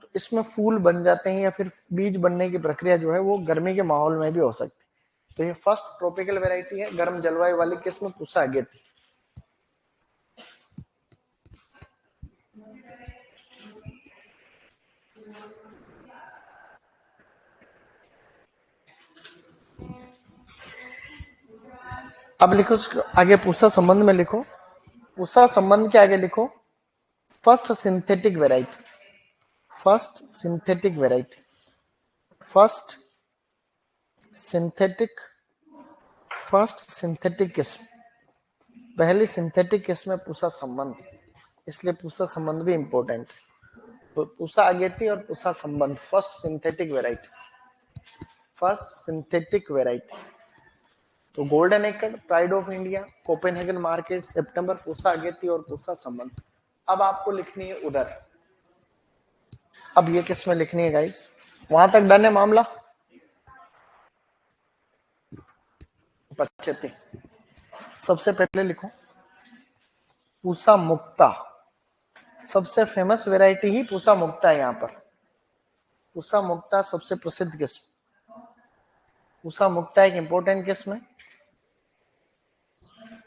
तो इसमें फूल बन जाते हैं या फिर बीज बनने की प्रक्रिया जो है वो गर्मी के माहौल में भी हो सकती है। तो ये फर्स्ट ट्रॉपिकल वैरायटी है, गर्म जलवायु वाली किस्म पूसा अगेती। अब लिखो आगे पूसा संबंध में लिखो, पूसा संबंध के आगे लिखो first synthetic variety, first synthetic variety, first synthetic, first synthetic किस्म, पहली सिंथेटिक किस्म है पूसा संबंध, इसलिए पूसा संबंध भी इंपॉर्टेंट है। तो पूसा अगेती और पूसा संबंध, first synthetic variety, first synthetic variety. तो golden acre, pride of India, Copenhagen market, सितंबर, पूसा अगेती और पूसा संबंध। अब आपको लिखनी है उधर, अब ये किस्में लिखनी है गाइस, वहां तक डन है मामला? पच्चीस। सबसे पहले लिखो पूसा मुक्ता, सबसे फेमस वैरायटी ही पूसा मुक्ता है यहाँ पर, पूसा मुक्ता सबसे प्रसिद्ध किस्म, पूसा मुक्ता एक इंपॉर्टेंट किस्म है,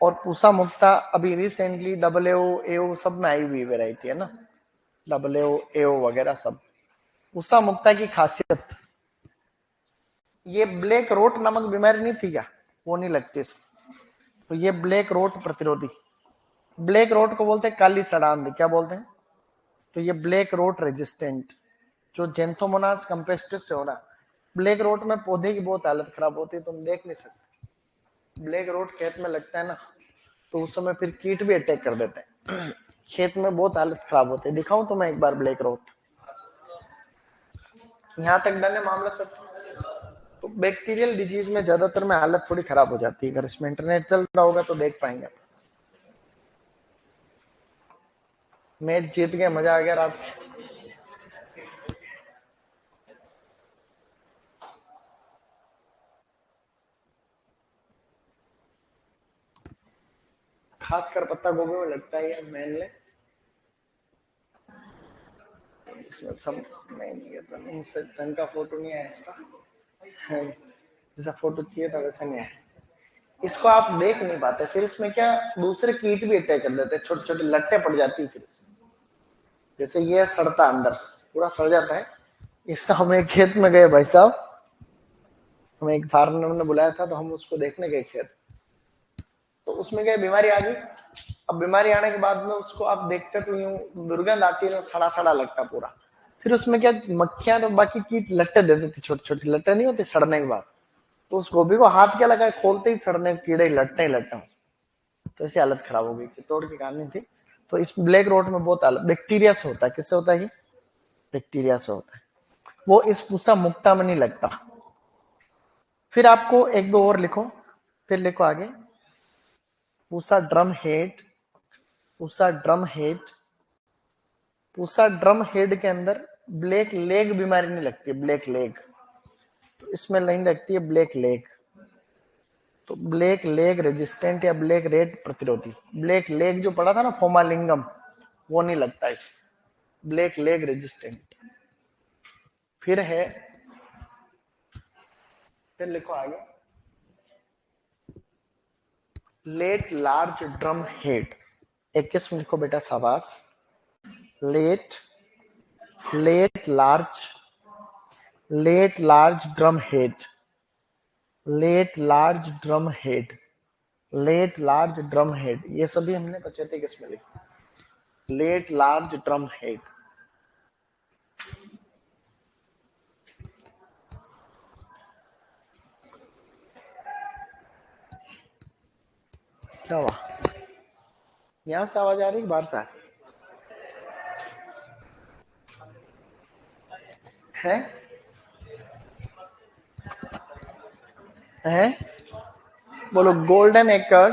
और पूसा मुक्ता अभी रिसेंटली डबल एओ सब में आई हुई वैरायटी है ना, डबल एओ वगैरह सब। पूसा मुक्ता की खासियत, ये ब्लैक रोट नामक बीमारी नहीं थी क्या, वो नहीं लगती इसको, तो ये ब्लैक रोट प्रतिरोधी, ब्लैक रोट को बोलते हैं काली सड़ांध, क्या बोलते हैं, तो ये ब्लैक रोट रेजिस्टेंट, जो जेंथोमोनास कंपेस्टिस से हो रहा, ब्लैक रोट में पौधे की बहुत हालत खराब होती है, तुम देख नहीं सकते, ब्लैक रोट खेत में लगता है ना, तो उस समय फिर कीट भी अटैक कर देते हैं। खेत में बहुत हालत खराब होती है। दिखाऊं तो मैं एक बार ब्लैक रोट, यहाँ तक डन है मामला सब। तो बैक्टीरियल डिजीज में ज्यादातर में हालत थोड़ी खराब हो जाती है। अगर इसमें इंटरनेट चल रहा होगा तो देख पाएंगे। मैच जीत गए, मजा आ गया रात। खासकर पत्ता गोभी में लगता है मेनली। इसमें सब नहीं, तो नहीं ढंग का फोटो नहीं है इसका, जैसा फोटो चाहिए था वैसा नहीं है। इसको आप देख नहीं पाते, फिर इसमें क्या दूसरे कीट भी अटैक कर देते हैं, छोटे छोटे लट्टे पड़ जाती है। फिर इसमें जैसे ये सड़ता अंदर से पूरा सड़ जाता है। इसका हम एक खेत में गए भाई साहब, हमें एक फार्मर ने बुलाया था तो हम उसको देखने गए खेत। तो उसमें क्या बीमारी आ गई। अब बीमारी आने के बाद में उसको आप देखते तो यूं दुर्गंध आती है, सड़ा सड़ा लगता पूरा। फिर उसमें क्या मक्खियां तो बाकी कीट लट्टे देते थे, छोटे छोटे लट्टे नहीं होते सड़ने के बाद। तो उस गोभी को हाथ क्या लगा, खोलते ही सड़ने कीड़े लट्टे ही लट्टे। तो ऐसी हालत खराब हो गई, चित्तौड़ की कहानी थी। तो इस ब्लैक रोट में बहुत हालत बैक्टीरिया से होता है। किससे होता है? बैक्टीरिया से होता है। वो इस पूसा मुक्ता में नहीं लगता। फिर आपको एक दो और लिखो, फिर लिखो आगे। Pusa drum head, Pusa drum head, Pusa drum head के अंदर ब्लैक लेग बीमारी नहीं लगती है। ब्लैक लेग तो इसमें नहीं लगती है, ब्लैक लेग। तो ब्लैक लेग रेजिस्टेंट या ब्लैक रेड प्रतिरोधी। ब्लैक लेग जो पड़ा था ना फोमालिंगम, वो नहीं लगता इसमें, ब्लैक लेग रेजिस्टेंट। फिर है, फिर लिखो आगे, लेट लार्ज ड्रम हेड। 21 में लिखो बेटा, शाबाश। Late, late large, late large drum head, late large drum head, late large drum head. ये सभी हमने 25 में लिखा। Late large drum head. क्या हुआ? यहां से आवाज आ रही है, बाहर से है? है? बोलो golden acre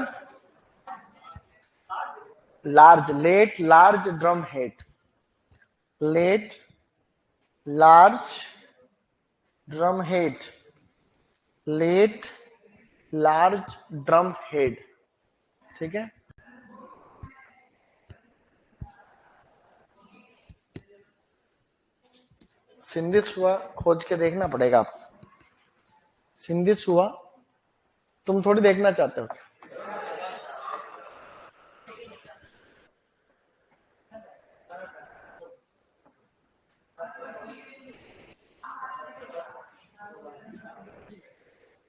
large, late large drum head, late large drum head, late large drum head. ठीक है। सिंधी सुआ खोज के देखना पड़ेगा आपको। सिंधी सुआ तुम थोड़ी देखना चाहते हो।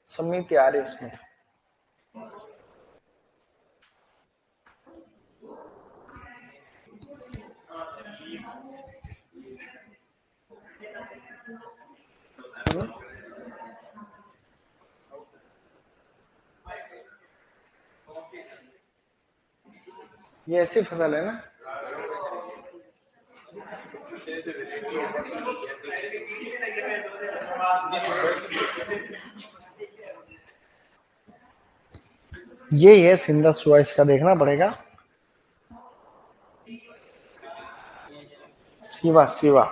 समिति आ रही उसमें। ये ऐसी फसल है ना, ये है सिंधा सुआ, इसका देखना पड़ेगा। सिवा, सिवा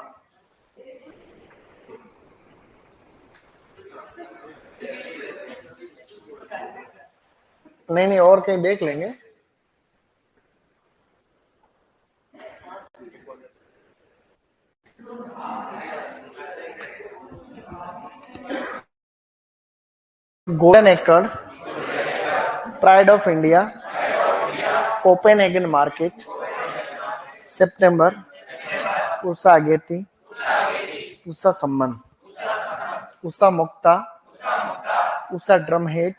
नहीं नहीं, और कहीं देख लेंगे। Golden acre, pride of India, Copenhagen market, सितंबर, उषा अगेती, उषा सम्मन, Usha Mukta, Usha drum head,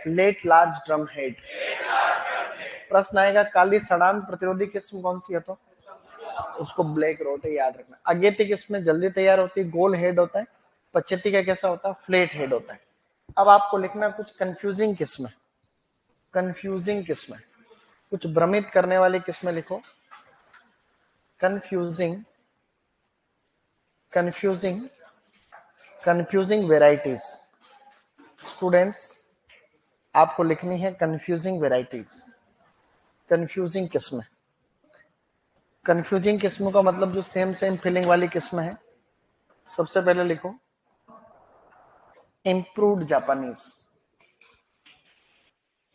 late large drum head. प्रश्न आएगा काली सड़ान प्रतिरोधी किस्म कौन सी है, तो उसको ब्लैक रोट है, याद रखना। अगेती किस्म में जल्दी तैयार होती है, गोल हेड होता है। पचेती का कैसा होता है? फ्लैट हेड होता है। अब आपको लिखना कुछ कंफ्यूजिंग किस्म है, कंफ्यूजिंग किस्म है। कुछ भ्रमित करने वाली किस्में लिखो। Confusing confusing confusing varieties. Students, आपको लिखनी है कंफ्यूजिंग वेराइटीज, कंफ्यूजिंग किस्में। कंफ्यूजिंग किस्मों का मतलब जो सेम सेम फीलिंग वाली किस्में है। सबसे पहले लिखो इम्प्रूव्ड जापानीज।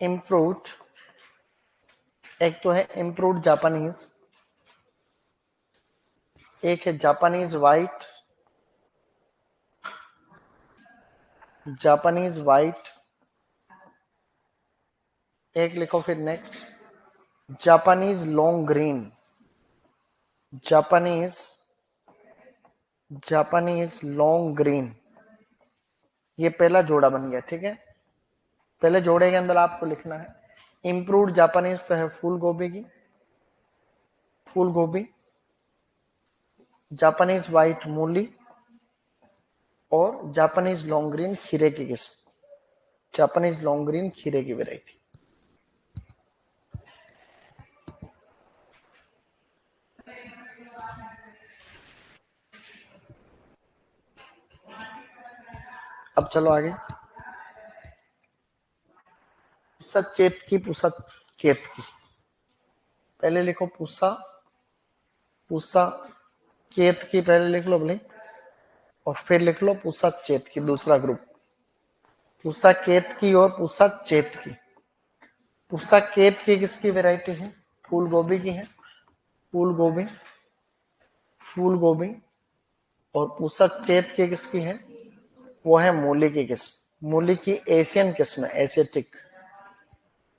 इम्प्रूव्ड, एक तो है इम्प्रूव्ड जापानीज, एक है जापानीज वाइट, जापानीज वाइट, एक लिखो फिर next Japanese long green. Japanese Japanese long green, ये पहला जोड़ा बन गया। ठीक है, पहले जोड़े के अंदर आपको लिखना है इम्प्रूव्ड जापानीज तो है फूल गोभी की, फूल गोभी, जापानीज वाइट मूली, और जापानीज लॉन्ग ग्रीन खीरे की किस्म, जापानीज लॉन्ग ग्रीन खीरे की वैरायटी। अब चलो आगे। पूसा चेत की, पूसा केत की। पहले लिखो पूसा, पूसा केत की पहले लिख लो भले, और फिर लिख लो पूसा चेत की दूसरा ग्रुप। पूसा केत की और पूसा चेत की। पूसा केत की किसकी वैरायटी है? फूल गोभी की है, फूल गोभी, फूल गोभी। और पूसा चेत की किसकी है? वो है मूली की किस्म, मूली की एशियन किस्म है, एशियाटिक।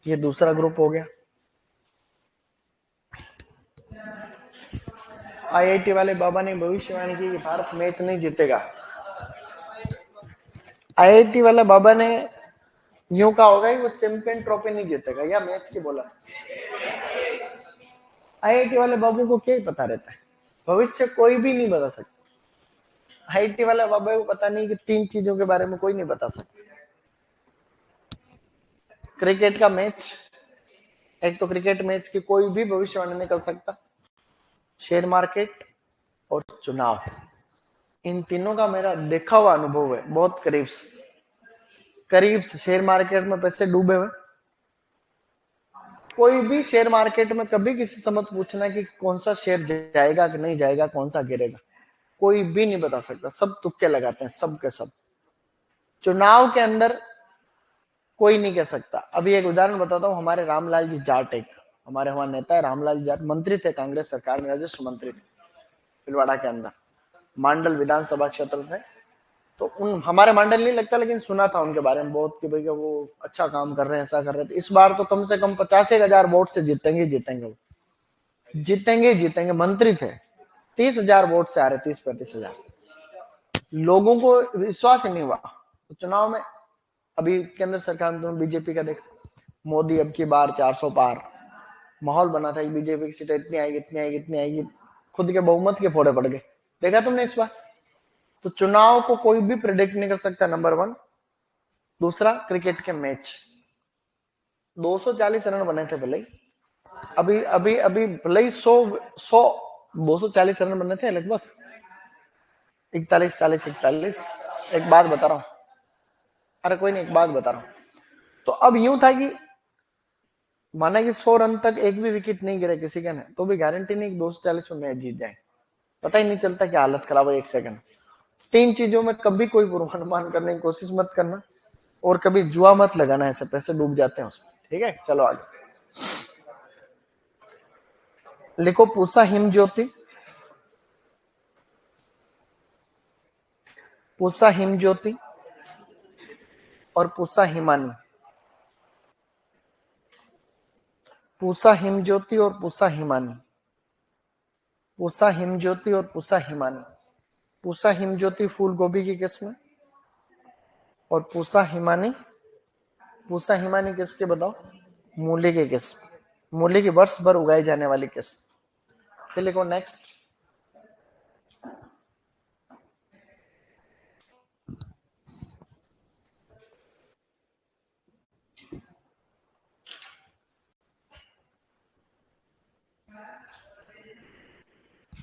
ये दूसरा ग्रुप हो गया। आईआईटी वाले बाबा ने भविष्यवाणी की कि भारत मैच नहीं जीतेगा। आईआईटी वाला बाबा ने यूं कहा होगा कि वो चैंपियन ट्रॉफी नहीं जीतेगा, या मैच की बोला। आईआईटी वाले बाबू को क्या ही पता रहता है, भविष्य कोई भी नहीं बता सकता। आईआईटी वाले बाबा को पता नहीं कि 3 चीजों के बारे में कोई नहीं बता सकता। क्रिकेट का मैच, एक तो क्रिकेट मैच की कोई भी भविष्यवाणी नहीं कर सकता। शेयर मार्केट और चुनाव, इन तीनों का मेरा देखा हुआ अनुभव है, बहुत करीब से। करीब से शेयर मार्केट में पैसे डूबे हुए। कोई भी शेयर मार्केट में कभी किसी से मत पूछना कि कौन सा शेयर जाएगा कि नहीं जाएगा, कौन सा गिरेगा, कोई भी नहीं बता सकता, सब तुक्के लगाते हैं, सब के सब। चुनाव के अंदर कोई नहीं कह सकता। अभी एक उदाहरण बताता हूँ, हमारे रामलाल जी जाट, एक हमारे वहां नेता है रामलाल जाट, मंत्री थे कांग्रेस सरकार में, राजस्व मंत्री थे भीलवाड़ा के अंदर, मांडल विधानसभा क्षेत्र थे। तो उन हमारे मंडल नहीं लगता, लेकिन सुना था उनके बारे में बहुत कि भाई वो अच्छा काम कर रहे हैं, ऐसा कर रहे थे। इस बार तो कम से कम 85,000 वोट से जीतेंगे जीतेंगे, वो जीतेंगे जीतेंगे। मंत्री थे, 30,000 वोट से आ रहे, 30-35,000। लोगों को विश्वास ही नहीं हुआ। तो चुनाव में अभी केंद्र सरकार में तुमने बीजेपी का देखा, मोदी अब की बार 400 पार, माहौल बना था कि बीजेपी की सीटें इतनी आएगी इतनी आएगी इतनी आएगी, खुद के बहुमत के फोड़े पड़ गए। देखा तुमने इस बार। तो चुनाव को कोई भी प्रिडिक्ट नहीं कर सकता, नंबर 1। दूसरा, क्रिकेट के मैच 240 रन बने थे भले ही, अभी अभी अभी भले ही 100 240 रन बने थे लगभग 41 40 41। एक बात बता रहा हूं, अरे कोई नहीं, एक बात बता रहा हूं। तो अब यूं था कि माना कि 100 रन तक एक भी विकेट नहीं गिरे किसी का, तो भी गारंटी नहीं कि 240 में मैच जीत जाए। पता ही नहीं चलता कि हालत खराब है 1 सेकंड। 3 चीजों में कभी कोई पूर्वानुमान करने की कोशिश मत करना, और कभी जुआ मत लगाना, ऐसे पैसे डूब जाते हैं उसमें। ठीक है, चलो आगे लिखो पूसा हिम ज्योति, पूसा हिम ज्योति और पूसा हिमानी। पूसा हिम ज्योति और पूसा हिमानी, पूसा हिम ज्योति और पूसा हिमानी। पूसा हिम ज्योति फूल गोभी की किस्म, और पूसा हिमानी, पूसा हिमानी किसके बताओ? मूली की किस्म, मूली की वर्ष भर उगाई जाने वाली किस्म। फिर लिखो नेक्स्ट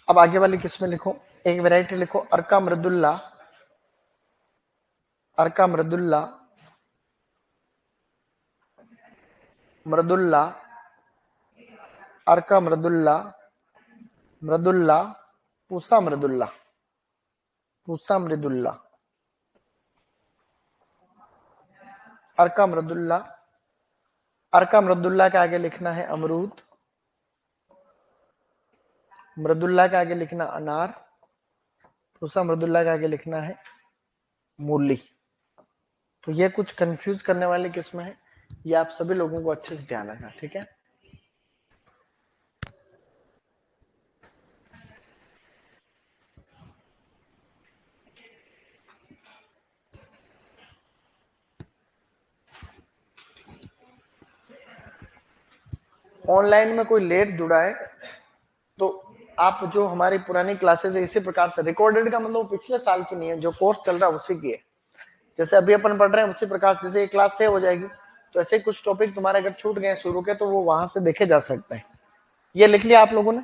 अब आगे वाली किस्में लिखो, एक वैरायटी लिखो अर्का मृदुल्ला, अर्का मृदुल्ला, मृदुल्ला, अर्का मृदुल्ला, मृदुल्ला, पूसा मृदुल्ला, पूसा मृदुल्ला, अर्का मृदुल्ला। अर्का मृदुल्ला के आगे लिखना है अमरूद, मृदुल्ला के आगे लिखना अनार, पूसा मृदुल्ला के आगे लिखना है मूली। तो ये कुछ कंफ्यूज करने वाली किस्में है, ये आप सभी लोगों को अच्छे से ध्यान रखना, ठीक है। ऑनलाइन में कोई लेट जुड़ा है तो आप जो हमारी पुरानी क्लासेस है इसी प्रकार से रिकॉर्डेड का मतलब पिछले साल की नहीं है, जो कोर्स चल रहा है उसी की है। जैसे अभी अपन पढ़ रहे हैं उसी प्रकार जैसे ये क्लास सेव हो जाएगी तो ऐसे कुछ टॉपिक तुम्हारे अगर छूट गए शुरू के तो वो वहां से देखे जा सकते हैं। ये लिख लिया आप लोगों ने,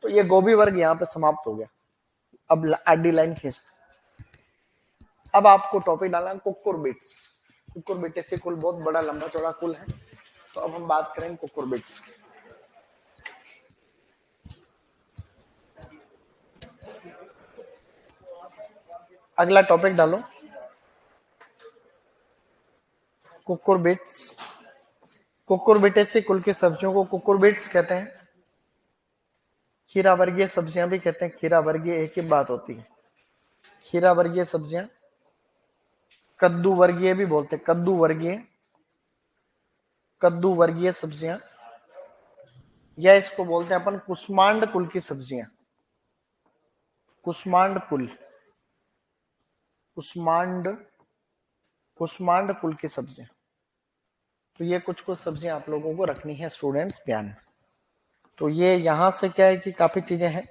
तो ये गोभी वर्ग यहाँ पे समाप्त हो गया। अब आडी लाइन खींच, अब आपको टॉपिक डालना कुकुरबिट्स। कुकुरबिटेसी कुल बहुत बड़ा लंबा चौड़ा कुल है, तो अब हम बात करेंगे कुकुरबिट्स। अगला टॉपिक डालो कुकुरबिट्स। कुकुरबिटेसी कुल की सब्जियों को कुकुरबिट्स कहते हैं। खीरा वर्गीय सब्जियां भी कहते हैं, खीरा वर्गीय एक ही बात होती है। खीरा वर्गीय सब्जियां, कद्दू वर्गीय भी बोलते हैं, कद्दू वर्गीय, कद्दू वर्गीय सब्जियां, या इसको बोलते हैं अपन कुष्मांड कुल की सब्जियां। कुष्मांड कुल, कुष्मांड, कुष्मांड कुल की सब्जियां। तो ये कुछ कुछ सब्जियां आप लोगों को रखनी है स्टूडेंट्स, ध्यान। तो ये यहाँ से क्या है कि काफी चीजें हैं।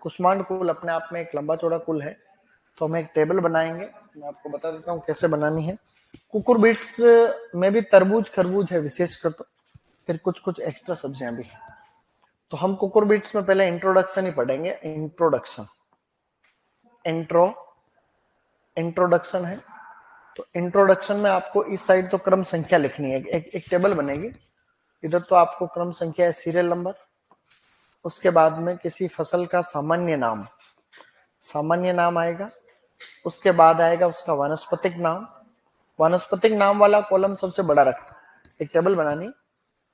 कुष्मांड कुल अपने आप में एक लंबा चौड़ा कुल है, तो हम एक टेबल बनाएंगे, मैं आपको बता देता हूँ कैसे बनानी है। कुकुरबिट्स में भी तरबूज खरबूज है विशेषकर, फिर कुछ कुछ एक्स्ट्रा सब्जियां भी हैं। तो हम कुकुरबिट्स में पहले इंट्रोडक्शन ही पढ़ेंगे, इंट्रोडक्शन, इंट्रोडक्शन है। तो इंट्रोडक्शन में आपको इस साइड तो क्रम संख्या लिखनी है, एक टेबल बनेगी। इधर तो आपको क्रम संख्या है, सीरियल नंबर, उसके बाद में किसी फसल का सामान्य नाम, सामान्य नाम आएगा, उसके बाद आएगा उसका वानस्पतिक नाम। वानस्पतिक नाम वाला कॉलम सबसे बड़ा रखना, एक टेबल बनानी,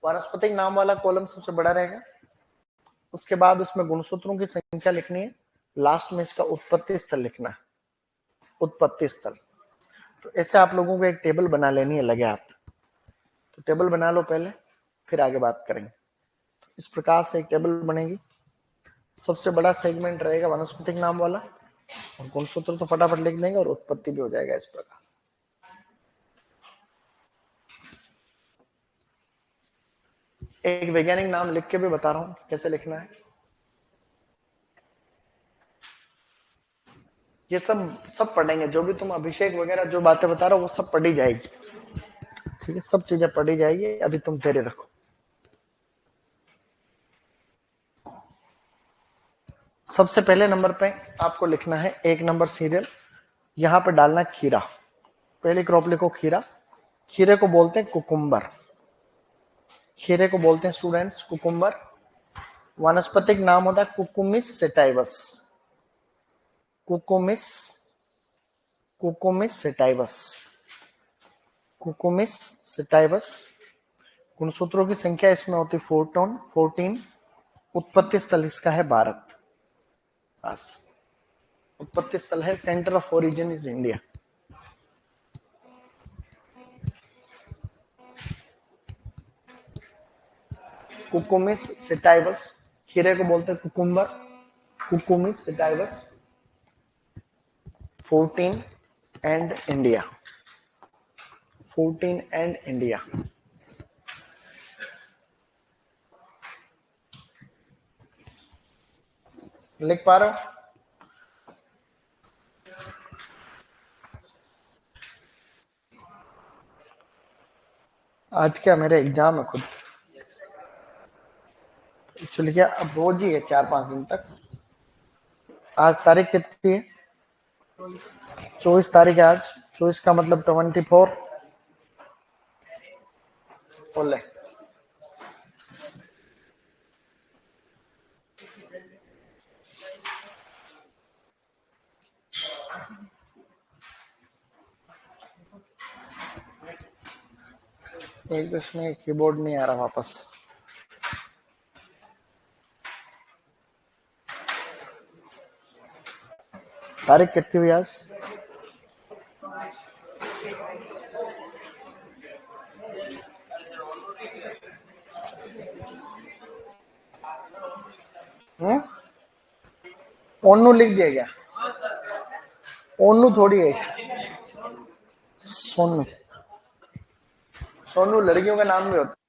वानस्पतिक नाम वाला कॉलम सबसे बड़ा रहेगा। उसके बाद उसमें गुणसूत्रों की संख्या लिखनी है, लास्ट में इसका उत्पत्ति स्थल लिखना है, उत्पत्ति स्थल। तो ऐसे आप लोगों को एक टेबल बना लेनी है लगे हाथ। तो टेबल बना लो पहले, फिर आगे बात करेंगे। तो इस प्रकार से एक टेबल बनेगी। सबसे बड़ा सेगमेंट रहेगा वानस्पतिक नाम वाला, और गुणसूत्र तो फटाफट लिख देंगे और उत्पत्ति भी हो जाएगा इस प्रकार से। एक वैज्ञानिक नाम लिख के भी बता रहा हूं कैसे लिखना है। ये सब पढ़ेंगे, जो भी तुम अभिषेक वगैरह जो बातें बता रहा हो वो सब पढ़ी जाएगी, ठीक है, सब चीजें पढ़ी जाएगी। अभी तुम धैर्य रखो। सबसे पहले नंबर पे आपको लिखना है एक नंबर सीरियल, यहां पे डालना खीरा। पहली क्रॉप लिखो खीरा। खीरे को बोलते हैं कुकुम्बर, खीरे को बोलते हैं स्टूडेंट्स कुकुम्बर। वानस्पतिक नाम होता है Cucumis sativus, Cucumis, Cucumis sativus, Cucumis sativus. गुणसूत्रों की संख्या इसमें होती 14। उत्पत्ति स्थल इसका है भारत, बस। उत्पत्ति स्थल है, centre of origin is India. Cucumis sativus, खीरे को बोलते हैं cucumber, Cucumis sativus. 14 and India, 14 and India. लिख पा रहे हो? आज क्या मेरे एग्जाम है खुद, एक्चुअली क्या अब रोज ही है 4-5 दिन तक, आज तारीख कितनी है? 24 तारीख है आज। 24 का मतलब 24। बोले एक तो इसमें कीबोर्ड नहीं आ रहा वापस। तारीख कितनी हुई आज? ओन्नू लिख दिया क्या? ओन्नू थोड़ी है, सोनू। सोनू लड़कियों का नाम भी होता है।